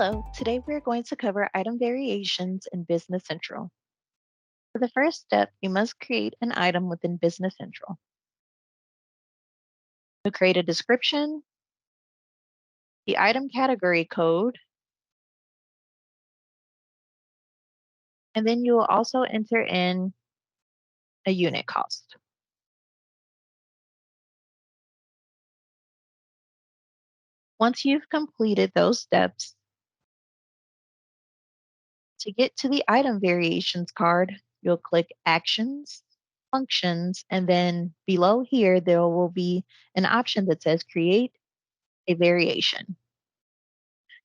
Hello, today we're going to cover item variations in Business Central. For the first step, you must create an item within Business Central. You'll create a description, the item category code, and then you will also enter in a unit cost. Once you've completed those steps, to get to the item variations card, you'll click Actions, Functions, and then below here, there will be an option that says Create a Variation.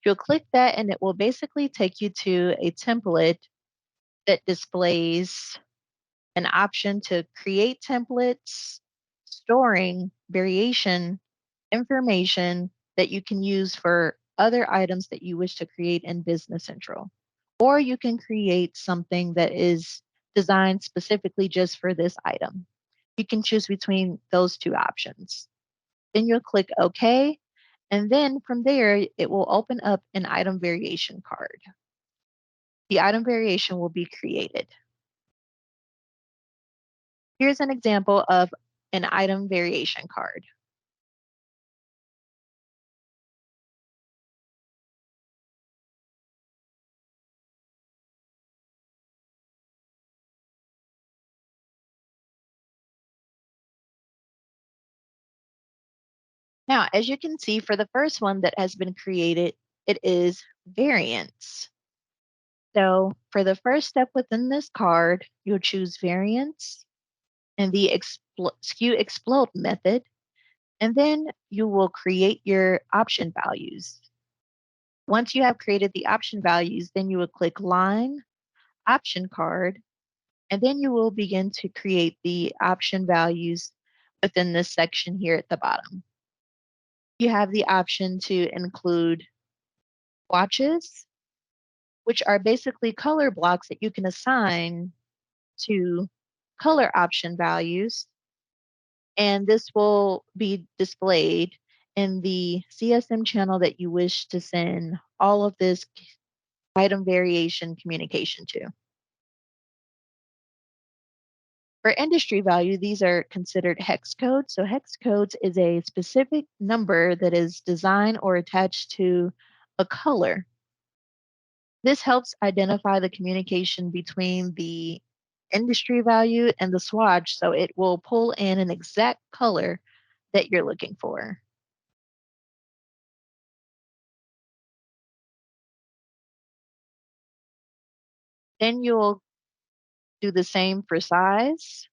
You'll click that and it will basically take you to a template that displays an option to create templates, storing variation information that you can use for other items that you wish to create in Business Central. Or you can create something that is designed specifically just for this item. You can choose between those two options. Then you'll click OK, and then from there, it will open up an item variation card. The item variation will be created. Here's an example of an item variation card. Now, as you can see, for the first one that has been created, it is variants. So for the first step within this card, you'll choose variants and the SKU explode method, and then you will create your option values. Once you have created the option values, then you will click line, option card, and then you will begin to create the option values within this section here at the bottom. You have the option to include watches, which are basically color blocks that you can assign to color option values. And this will be displayed in the CSM channel that you wish to send all of this item variation communication to. For industry value, these are considered hex codes. So hex codes is a specific number that is designed or attached to a color. This helps identify the communication between the industry value and the swatch, so it will pull in an exact color that you're looking for. Then you'll do the same for size.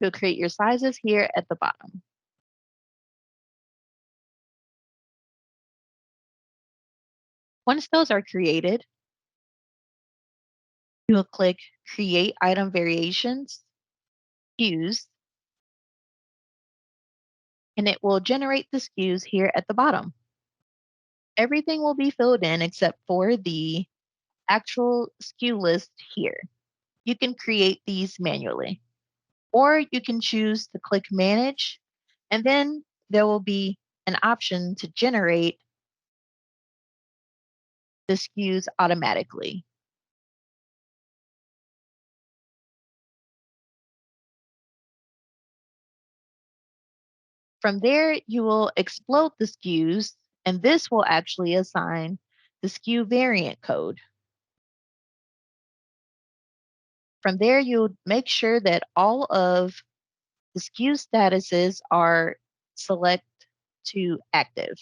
You'll create your sizes here at the bottom. Once those are created, you'll click Create Item Variations, SKUs, and it will generate the SKUs here at the bottom. Everything will be filled in except for the actual SKU list here. You can create these manually, or you can choose to click Manage, and then there will be an option to generate the SKUs automatically. From there, you will explode the SKUs, and this will actually assign the SKU variant code. From there, you'll make sure that all of the SKU statuses are select to active.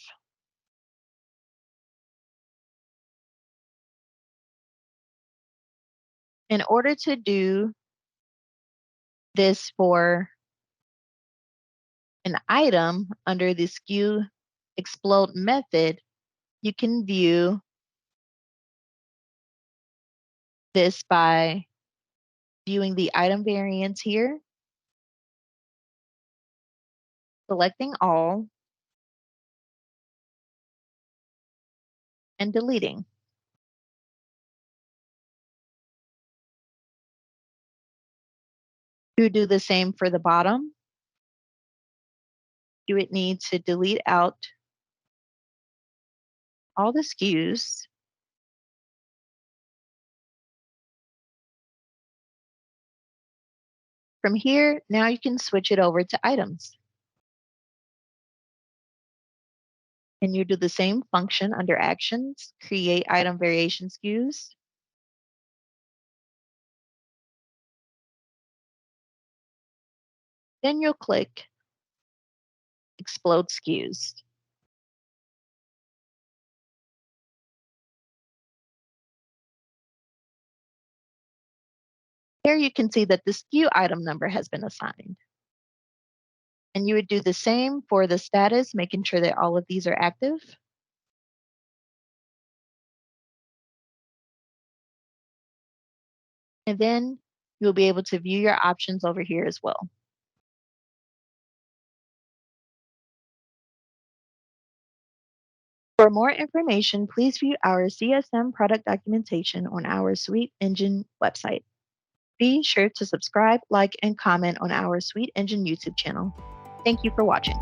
In order to do this for an item under the SKU explode method, you can view this by viewing the item variants here, selecting all, and deleting. To do the same for the bottom, you would need to delete out all the SKUs. From here, now you can switch it over to items. And you do the same function under Actions, create item variation SKUs. Then you'll click Explode SKUs. Here you can see that the SKU item number has been assigned. And you would do the same for the status, making sure that all of these are active. And then you'll be able to view your options over here as well. For more information, please view our CSM product documentation on our Suite Engine website. Be sure to subscribe, like, and comment on our Suite Engine YouTube channel. Thank you for watching.